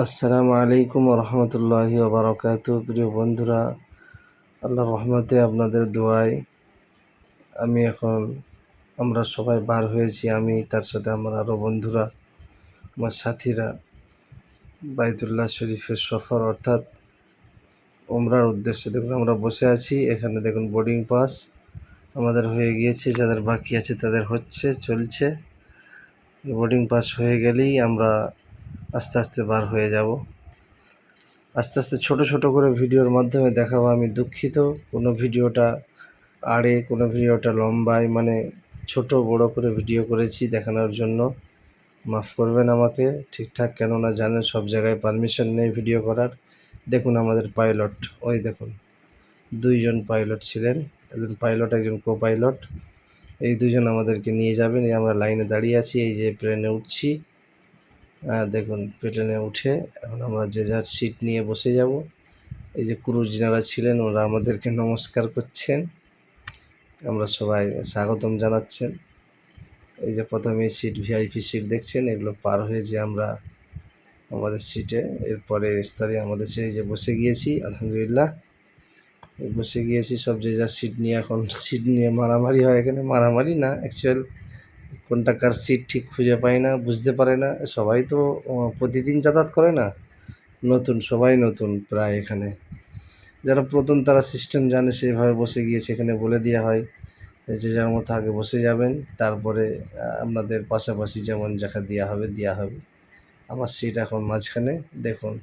আসসালামু আলাইকুম রহমতুল্লাহি ওবরাকাতু। প্রিয় বন্ধুরা, আল্লাহর রহমতে আপনাদের দোয়ায় আমরা সবাই বার হয়েছি। আমি তার সাথে আমার আরও বন্ধুরা, আমার সাথীরা বাইতুল্লাহ শরীফের সফর অর্থাৎ উমরার উদ্দেশ্যে দেখুন আমরা বসে আছি। এখানে দেখুন বোর্ডিং পাস আমাদের হয়ে গিয়েছে, যাদের বাকি আছে তাদের চলছে। বোর্ডিং পাস হয়ে গেলেই আমরা আস্তে আস্তে বার হয়ে যাব। আস্তে আস্তে ছোট ছোট করে ভিডিওর মাধ্যমে দেখাবো। আমি দুঃখিত, কোনো ভিডিওটা আড়ে, কোনো ভিডিওটা লম্বায়, মানে ছোট বড় করে ভিডিও করেছি দেখানোর জন্য। মাফ করবেন আমাকে ঠিকঠাক, কেননা জানেন সব জায়গায় পারমিশন নেই ভিডিও করার। দেখুন আমাদের পাইলট, ওই দেখুন দুইজন পাইলট ছিলেন, একজন পাইলট একজন কো পাইলট। এই দুজন আমাদেরকে নিয়ে যাবেন। এই আমরা লাইনে দাঁড়িয়ে আছি, এই যে প্লেনে উঠছি। দেখুন প্লেনে উঠে এখন আমরা যে যার সিট নিয়ে বসে যাব। এই যে ক্রু যারা ছিলেন ওরা আমাদেরকে নমস্কার করছেন, আমরা সবাই স্বাগতম জানাচ্ছেন। এই যে প্রথমে সিট, ভিআইপি সিট দেখছেন, এগুলো পার হয়ে যে আমরা আমাদের সিটে এরপরে স্তরে আমাদের সেই যে বসে গিয়েছি। আলহামদুলিল্লাহ বসে গিয়েছি, সব যে যার সিট নিয়ে। এখন সিট নিয়ে মারামারি হয় এখানে, মারামারি না, অ্যাকচুয়াল কোনটা কার সিট ঠিক খুঁজে পায় না, বুঝতে পারে না। সবাই তো প্রতিদিন যাতায়াত করে না, নতুন সবাই নতুন প্রায়। এখানে যারা প্রথম তারা সিস্টেম জানে, সেইভাবে বসে গিয়েছে। এখানে বলে দেওয়া হয় যে যার মতো আগে বসে যাবেন, তারপরে আপনাদের পাশাপাশি যেমন যাকে দেওয়া হবে। আমার সিট এখন মাঝখানে। দেখুন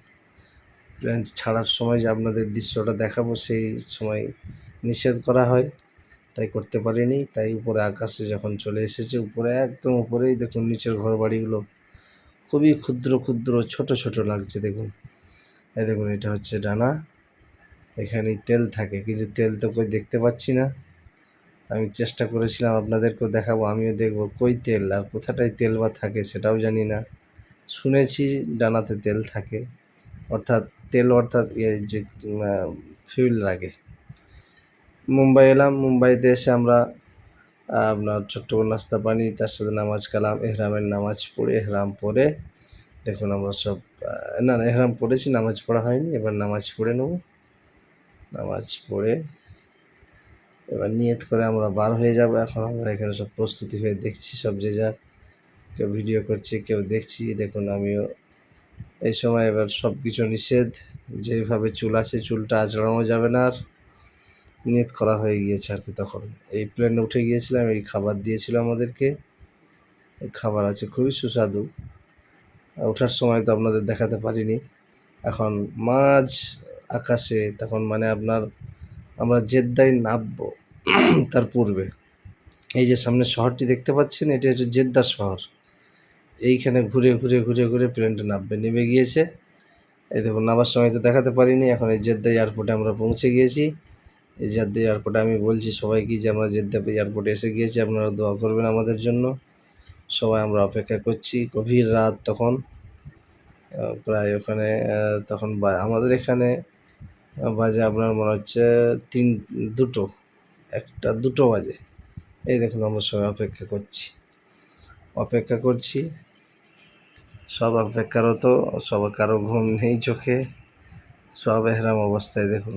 প্লেন ছাড়ার সময় যে আপনাদের দৃশ্যটা দেখাবো, সেই সময় নিষেধ করা হয়, তাই করতে পারিনি। তাই উপরে আকাশে যখন চলে এসেছে, উপরে একদম উপরেই দেখুন নিচের ঘর বাড়িগুলো খুবই ক্ষুদ্র ক্ষুদ্র ছোট ছোট লাগছে। দেখুন এই দেখুন, এটা হচ্ছে ডানা, এখানেই তেল থাকে, কিন্তু তেল তো কই দেখতে পাচ্ছি না। আমি চেষ্টা করেছিলাম আপনাদেরকেও দেখাবো, আমিও দেখব কই তেল, আর কোথাটায় তেল বা থাকে সেটাও জানি না। শুনেছি ডানাতে তেল থাকে, অর্থাৎ তেল অর্থাৎ যে ফিউল লাগে। মুম্বাই এলাম, মুম্বাইতে এসে আমরা আপনার ছোট্ট নাস্তা পানি, তার সাথে নামাজ কালাম, এহরামের নামাজ পড়ে, এহরাম পরে দেখুন আমরা সব না এহরাম পড়েছি, নামাজ পড়া হয়নি। এবার নামাজ পড়ে নেব। নামাজ পড়ে এবার নিয়ত করে আমরা বার হয়ে যাব। এখন আমরা এখানে সব প্রস্তুতি হয়ে দেখছি, সব যে যার, কেউ ভিডিও করছে, কেউ দেখছি। দেখুন আমিও এই সময়, এবার সব কিছু নিষেধ, যেভাবে চুল আছে চুলটা আঁচড়ানো যাবে না। আর নিয়ত করা হয়ে গিয়েছে আর কি। তখন এই প্লেনে উঠে গিয়েছিলাম, এই খাবার দিয়েছিল আমাদেরকে, খাবার আছে খুবই সুস্বাদু। ওঠার সময় তো আপনাদের দেখাতে পারিনি। এখন মাঝ আকাশে তখন, মানে আমরা জেদ্দায় নামবো তার পূর্বে এই যে সামনে শহরটি দেখতে পাচ্ছেন, এটি হচ্ছে জেদ্দা শহর। এইখানে ঘুরে ঘুরে ঘুরে ঘুরে প্লেনটা নেমে গিয়েছে। এই দেখুন নামার সময় তো দেখাতে পারিনি। এখন এই জেদ্দা এয়ারপোর্টে আমরা পৌঁছে গিয়েছি। এই জেদ্দা এয়ারপোর্টে আমি বলছি সবাইকে যে আমরা জেদ্দা এয়ারপোর্টে এসে গিয়েছি, আপনারা দোয়া করবেন আমাদের জন্য। সবাই আমরা অপেক্ষা করছি। গভীর রাত তখন, প্রায় ওখানে তখন আমাদের এখানে বাজে আপনার মনে হচ্ছে দুটো বাজে। এই দেখুন আমরা সবাই অপেক্ষা করছি, সব অপেক্ষারত, সব কারো ঘুম নেই চোখে, সব এহরাম অবস্থায়। দেখুন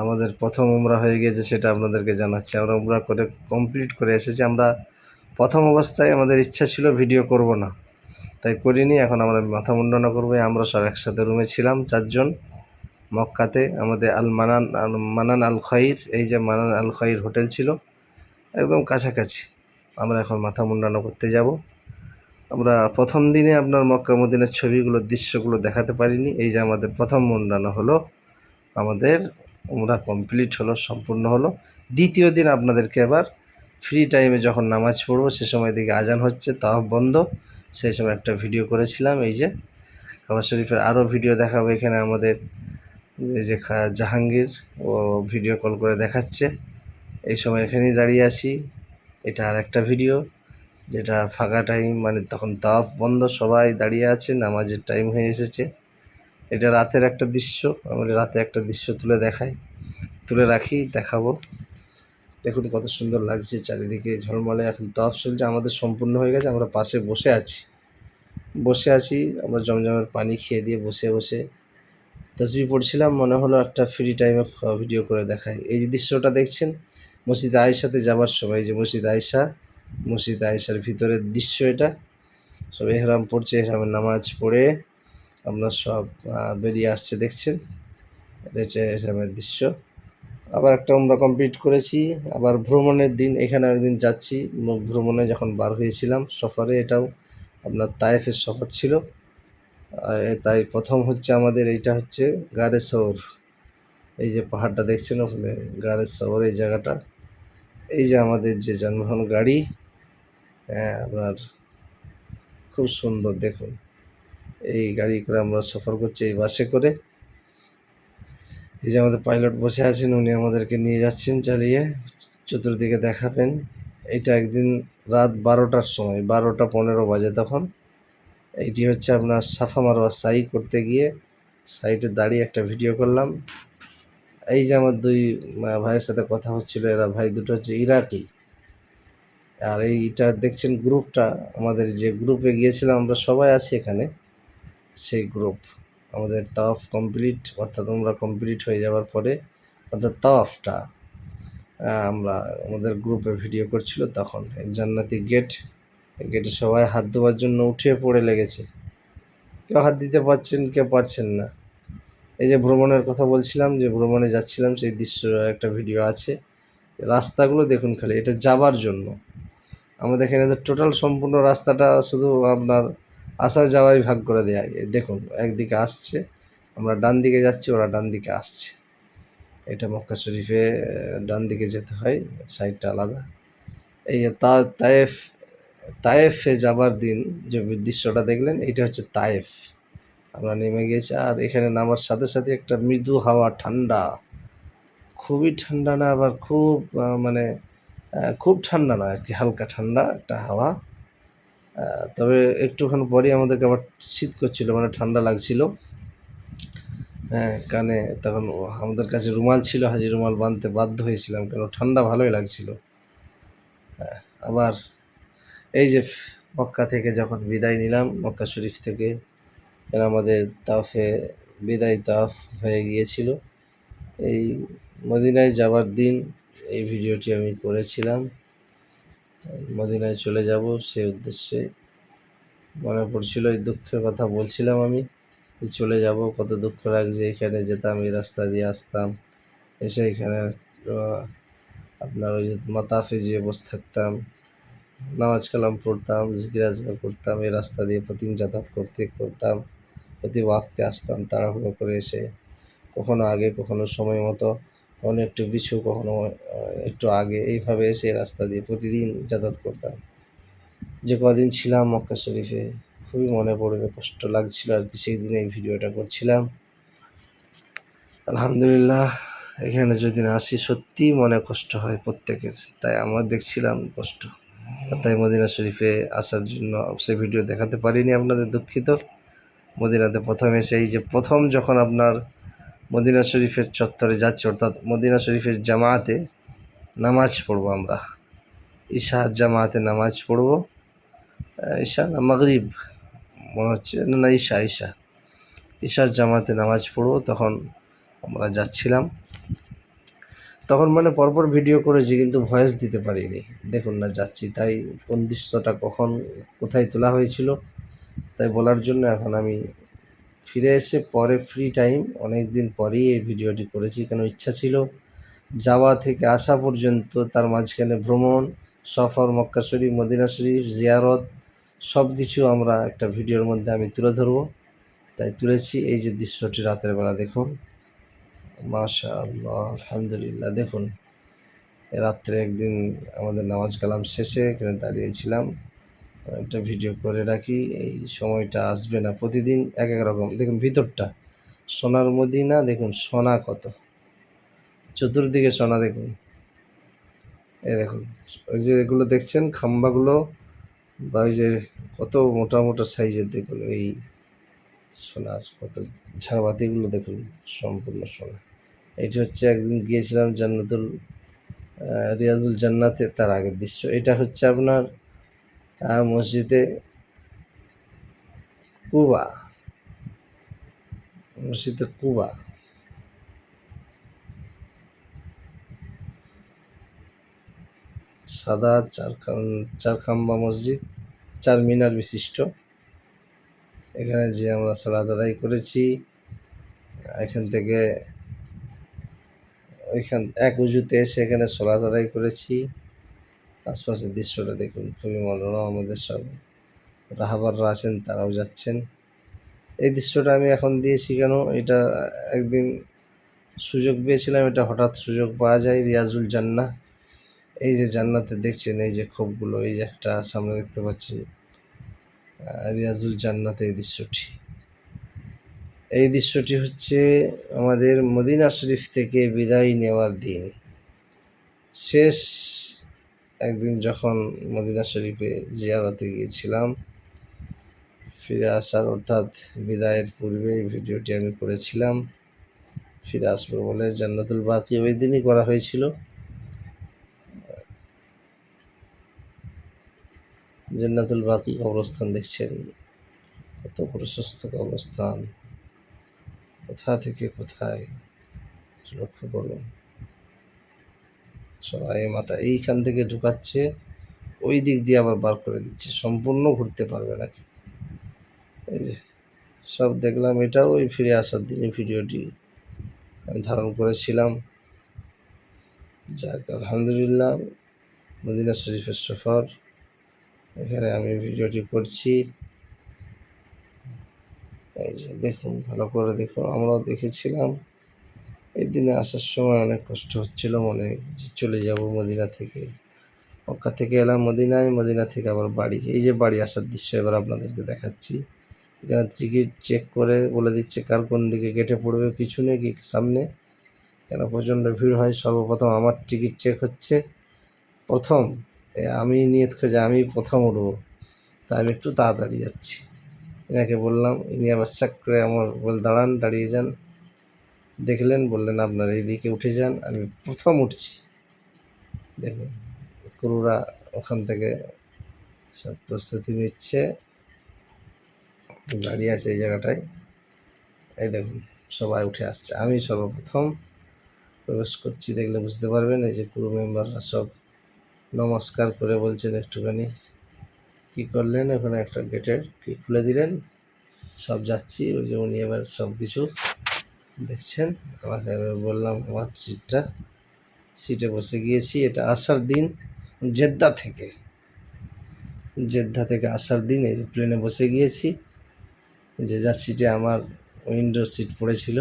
আমাদের প্রথম উমরা হয়ে গিয়েছে, সেটা আপনাদেরকে জানাচ্ছি। আমরা উমরা করে কমপ্লিট করে এসেছি। আমরা প্রথম অবস্থায় আমাদের ইচ্ছা ছিল ভিডিও করব না, তাই করিনি। এখন আমরা মাথা মুন্ডনা করবো। আমরা সব একসাথে রুমে ছিলাম, 4 জন, মক্কাতে। আমাদের মানান আল খৈর, এই যে মানান আল খৈর হোটেল ছিল একদম কাছাকাছি। আমরা এখন মাথা মুন্ডানো করতে যাব। আমরা প্রথম দিনে আপনার মক্কা মদিনার ছবিগুলো, দৃশ্যগুলো দেখাতে পারিনি। এই যে আমাদের প্রথম মুন্ডানো হলো, আমাদের উমরা কমপ্লিট হলো, সম্পূর্ণ হলো। দ্বিতীয় দিন আপনাদেরকে এবার ফ্রি টাইমে যখন নামাজ পড়বো, সে সময় দিকে আজান হচ্ছে, তাওয়াফ বন্ধ, সেই সময় একটা ভিডিও করেছিলাম। এই যে কাবা শরীফের আরও ভিডিও দেখাবো। এখানে আমাদের এই যে জাহাঙ্গীর, ও ভিডিও কল করে দেখাচ্ছে। এই সময় এখানেই দাঁড়িয়ে আছি। এটা আর একটা ভিডিও, যেটা ফাঁকা টাইম, মানে তখন তাওয়াফ বন্ধ, সবাই দাঁড়িয়ে আছে, নামাজের টাইম হয়ে এসেছে। এটা রাতের একটা দৃশ্য, আমরা রাতে একটা দৃশ্য তুলে রাখি, দেখাবো। দেখুন কত সুন্দর লাগছে চারিদিকে ঝলমলে। এখন তাওয়াফ চলছে, আমাদের সম্পূর্ণ হয়ে গেছে, আমরা পাশে বসে আছি। বসে আছি আমরা জমজমের পানি খেয়ে দিয়ে বসে বসে তাসবিহ পড়ছিলাম। মনে হলো একটা ফ্রি টাইমে ভিডিও করে দেখাই। এই যে দৃশ্যটা দেখছেন মসজিদ আয়েশাতে যাবার সময়, এই যে মসজিদ আয়েশার ভিতরের দৃশ্য এটা। সব এহরাম পড়ছে, এহরামের নামাজ পড়ে আপনার সব বেরিয়ে আসছে দেখছেন। এটা হচ্ছে এহরামের দৃশ্য। আবার একটা আমরা কমপ্লিট করেছি। আবার ভ্রমণের দিন এখানে একদিন যাচ্ছি, ভ্রমণে যখন বার হয়েছিলাম সফরে, এটাও আপনার তায়েফের সফর ছিল। তাই প্রথম হচ্ছে আমাদের এইটা হচ্ছে গারে সৌর, এই যে পাহাড়টা দেখছেন ওখানে গারে সৌর এই জায়গাটা। এই যে আমাদের যে যানবাহন গাড়ি, আপনার খুব সুন্দর দেখুন। এই গাড়ি করে আমরা সফর করছি, এই বাসে করে। এই যে আমাদের পাইলট বসে আছেন, উনি আমাদেরকে নিয়ে যাচ্ছেন চালিয়ে, চতুর্দিকে দেখাবেন। এইটা একদিন রাত 12টার সময়, 12টা 15 বাজে তখন। এইটি হচ্ছে আপনার সাফা মারোয়া সাই করতে গিয়ে সাইডে দাঁড়িয়ে একটা ভিডিও করলাম। এই যে আমার দুই ভাইয়ের সাথে কথা হচ্ছিল, এরা ভাই দুটো হচ্ছে ইরাকি। আর এইটা দেখছেন গ্রুপটা, আমাদের যে গ্রুপে গিয়েছিলাম আমরা সবাই আছি এখানে, সেই গ্রুপ। আমাদের তাওয়াফ কমপ্লিট, অর্থাৎ আমরা কমপ্লিট হয়ে যাওয়ার পরে, অর্থাৎ তাওয়াফটা আমরা আমাদের গ্রুপে ভিডিও করছিল তখন। জান্নাতি গেটে সবাই হাত দেওয়ার জন্য উঠে পড়ে লেগেছে, কেউ হাত দিতে পারছেন, কেউ পারছেন না। এই যে ভ্রমণের কথা বলছিলাম, যে ভ্রমণে যাচ্ছিলাম সেই দৃশ্য একটা ভিডিও আছে। রাস্তাগুলো দেখুন খালি, এটা যাবার জন্য। আমাদের এখানে তো টোটাল সম্পূর্ণ রাস্তাটা শুধু আপনার আসা যাওয়াই ভাগ করে দেয়া। দেখুন একদিকে আসছে, আমরা ডান দিকে যাচ্ছি, ওরা ডান দিকে আসছে। এটা মক্কা শরীফে ডান দিকে যেতে হয়, সাইডটা আলাদা। এই যে তায়েফে যাবার দিন যে দৃশ্যটা দেখলেন, এইটা হচ্ছে তায়েফ। আমরা নেমে গেছি, আর এখানে নামার সাথে সাথে একটা মৃদু হাওয়া, ঠান্ডা, খুবই ঠান্ডা না, আবার খুব মানে খুব ঠান্ডা নয় আর কি, হালকা ঠান্ডা একটা হাওয়া। তবে একটুক্ষণ পরেই আমাদেরকে আবার শীত করছিল, মানে ঠান্ডা লাগছিল। কানে তখন আমাদের কাছে রুমাল ছিল, হাজি রুমাল বাঁধতে বাধ্য হয়েছিলাম, কেন ঠান্ডা ভালোই লাগছিল। আবার এই যে মক্কা থেকে যখন বিদায় নিলাম, মক্কা শরীফ থেকে, আমাদের তাওয়াফে বিদায় তাওয়াফ হয়ে গিয়েছিল। এই মদিনায় যাবার দিন এই ভিডিওটি আমি করেছিলাম। মদিনায় চলে যাব সেই উদ্দেশ্যে মনে পড়ছিল, এই দুঃখের কথা বলছিলাম আমি, চলে যাব, কত দুঃখ লাগছে। এখানে যেতাম, এই রাস্তা দিয়ে আসতাম, এসে এখানে আপনার ওই যে মাতাফে যেয়ে বসে থাকতাম, নামাজ কালাম পড়তাম, জিকির আজকার করতাম, এই রাস্তা দিয়ে প্রতিদিন যাতায়াত করতাম, প্রতি ওয়াক্তে আসতাম তাড়াহুড়ো করে এসে, কখনো আগে কখনো সময় মতো, কখনো একটু পিছু, কখনো একটু আগে, এইভাবে এসে রাস্তা দিয়ে প্রতিদিন যাতায়াত করতাম। যে কদিন ছিলাম মক্কা শরীফে খুবই মনে পড়বে, কষ্ট লাগছিল আর কি, সেই দিনে এই ভিডিওটা করছিলাম। আলহামদুলিল্লাহ, এখানে যদি না আসি সত্যিই মনে কষ্ট হয় প্রত্যেকের, তাই আমার দেখছিলাম কষ্ট, তাই মদিনা শরীফে আসার জন্য সেই ভিডিও দেখাতে পারিনি আপনাদের, দুঃখিত। মদিনাতে প্রথম এসে, এই যে প্রথম যখন আপনার মদিনা শরীফের চত্বরে যাচ্ছি, অর্থাৎ মদিনা শরীফের জামাতে নামাজ পড়বো আমরা, ঈশার জামাতে নামাজ পড়বো, ঈশা না মাগরিব মনে হচ্ছে, না ঈশার জামাতে নামাজ পড়বো, তখন আমরা যাচ্ছিলাম। তখন মানে পরপর ভিডিও করেছি কিন্তু ভয়েস দিতে পারিনি, দেখুন না যাচ্ছি, তাই কোন দৃশ্যটা কখন কোথায় তোলা হয়েছিল তাই বলার জন্য এখন আমি ফিরে এসে পরে ফ্রি টাইম অনেক দিন পরেই এই ভিডিওটি করেছি, কেন ইচ্ছা ছিল যাওয়া থেকে আসা পর্যন্ত, তার মাঝখানে ভ্রমণ, সফর, মক্কা শরীফ, মদিনা শরীফ, জিয়ারত, সব কিছু আমরা একটা ভিডিওর মধ্যে আমি তুলে ধরবো, তাই তুলেছি। এই যে দৃশ্যটি রাতের বেলা দেখুন, মাশাআল্লাহ, আলহামদুলিল্লাহ। দেখুন রাত্রে একদিন আমাদের নামাজ কালাম শেষে এখানে দাঁড়িয়েছিলাম, একটা ভিডিও করে রাখি, এই সময়টা আসবে না, প্রতিদিন এক এক রকম। দেখুন ভিতরটা সোনার মদিনা, দেখুন সোনা কত, চতুর্দিকে সোনা দেখুন। এই দেখুন ওই যে এগুলো দেখছেন খাম্বাগুলো, বা ওই যে কত মোটা মোটা সাইজের, দেখুন এই সোনার কত ঝাড়বাতিগুলো দেখুন, সম্পূর্ণ সোনা। এটি হচ্ছে একদিন গিয়েছিলাম রিয়াজুল জান্নাতে, তার আগের দৃশ্য। এটা হচ্ছে আপনার মসজিদে কুবা, মসজিদে কুবা। সাদা চারখাম্বা মসজিদ, 4 মিনার বিশিষ্ট। এখানে যে আমরা সালাত আদায় করেছি, এখান থেকে ওইখান এক উজুতে এসে এখানে সালাত আদায় করেছি। আশপাশের দৃশ্যটা দেখুন, খুবই মনোরম। আমাদের সব রাহাবাররা আছেন, তারাও যাচ্ছেন। এই দৃশ্যটা আমি এখন দিয়েছি কেন, এটা একদিন সুযোগ পেয়েছিলাম, এটা হঠাৎ সুযোগ পাওয়া যায়। রিয়াজুল জান্নাহ, এই যে জান্নাতে দেখছেন, এই যে খোপগুলো, এই যে একটা সামনে দেখতে পাচ্ছেন, রিয়াজুল জান্নাতে এই দৃশ্যটি হচ্ছে আমাদের মদিনা শরীফ থেকে বিদায় নেওয়ার দিন। শেষ একদিন যখন মদিনা শরীফে জিয়ারতে গিয়েছিলাম, ফিরে আসার অর্থাৎ বিদায়ের পূর্বে এই ভিডিওটি আমি করেছিলাম। ফিরে আসবো বলে জান্নাতুল বাকি ওই দিনই করা হয়েছিল। জান্নাতুল বাকি কবরস্থান দেখছেন, কত প্রশস্ত কবরস্থান, কোথা থেকে কোথায় লক্ষ্য করুন। সবাই মাথা এইখান থেকে ঢুকাচ্ছে, ওই দিক দিয়ে আবার বার করে দিচ্ছে, সম্পূর্ণ ঘুরতে পারবে না। এই যে সব দেখলাম। এটাও ওই ফিরে আসার দিনে ভিডিওটি আমি ধারণ করেছিলাম। যাক, আলহামদুলিল্লাহ, মদিনা শরীফের সফর, এখানে আমি ভিডিওটি করছি। এই যে দেখুন, ভালো করে দেখুন। আমরাও দেখেছিলাম। এই দিনে আসার সময় অনেক কষ্ট হচ্ছিল মনে, যে চলে যাব মদিনা থেকে। মক্কা থেকে এলাম মদিনায়, মদিনা থেকে আবার বাড়ি। এই যে বাড়ি আসার দৃশ্য এবার আপনাদেরকে দেখাচ্ছি। এখানে টিকিট চেক করে বলে দিচ্ছে কার কোন দিকে গেটে পড়বে, পিছনে কি সামনে, কেন প্রচণ্ড ভিড় হয়। সর্বপ্রথম আমার টিকিট চেক হচ্ছে প্রথম। আমি নিয়ত করে আমি প্রথম উঠবো, তাই আমি একটু তাড়াতাড়ি যাচ্ছি। এনাকে বললাম, ইনি আবার চেক করে আমার বলে দাঁড়ান, দাঁড়িয়ে যান। দেখলেন, বললেন আপনার এইদিকে উঠে যান। আমি প্রথম উঠছি। দেখুন, ক্রুরা ওখান থেকে সব প্রস্তুতি নিচ্ছে, দাঁড়িয়ে আছে এই জায়গাটায়। এই দেখুন, সবাই উঠে আসছে, আমি সর্বপ্রথম প্রবেশ করছি। দেখলে বুঝতে পারবেন, এই যে ক্রু মেম্বাররা সব নমস্কার করে বলছেন একটুখানি। কী করলেন, ওখানে একটা গেটের কি খুলে দিলেন, সব যাচ্ছি। ওই যে উনি এবার সব কিছু দেখছেন। আমাকে এবার বললাম আমার সিটে বসে গিয়েছি। এটা আসার দিন জেদ্দা থেকে আসার দিন এই যে প্লেনে বসে গিয়েছি। যে যার সিটে আমার উইন্ডো সিট পড়েছিল,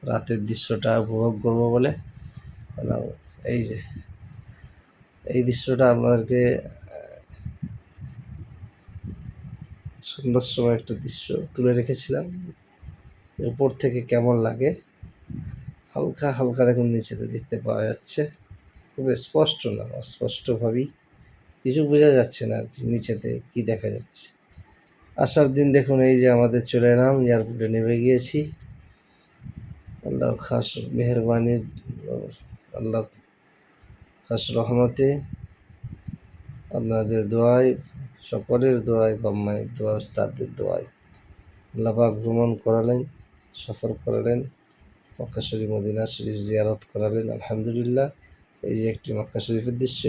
রাতের দৃশ্যটা উপভোগ করবো বলে। এই যে এই দৃশ্যটা আপনাদেরকে সুন্দর সময় একটা দৃশ্য তুলে রেখেছিলাম। উপর থেকে কেমন লাগে, হালকা হালকা দেখুন নিচেতে দেখতে পাওয়া যাচ্ছে, খুব স্পষ্ট না, অস্পষ্টভাবেই কিছু বোঝা যাচ্ছে না আর কি, নিচেতে কি দেখা যাচ্ছে। আসার দিন দেখুন, এই যে আমাদের চলে এলাম, এয়ারপোর্টে নেমে গিয়েছি। আল্লাহর খাস মেহরবানির, আল্লাহর খাস রহমতে, আপনাদের দোয়ায়, সকলের দোয়ায়, বাম্মায়ের দোয়া, উস্তাদদের দোয়ায় আল্লাহ পাক ভ্রমণ করালেন, সফর করালেন, মক্কা শরীফ মদিনা শরীফ জিয়ারত করালেন। আলহামদুলিল্লাহ, এই যে একটি মক্কা শরীফের দৃশ্য।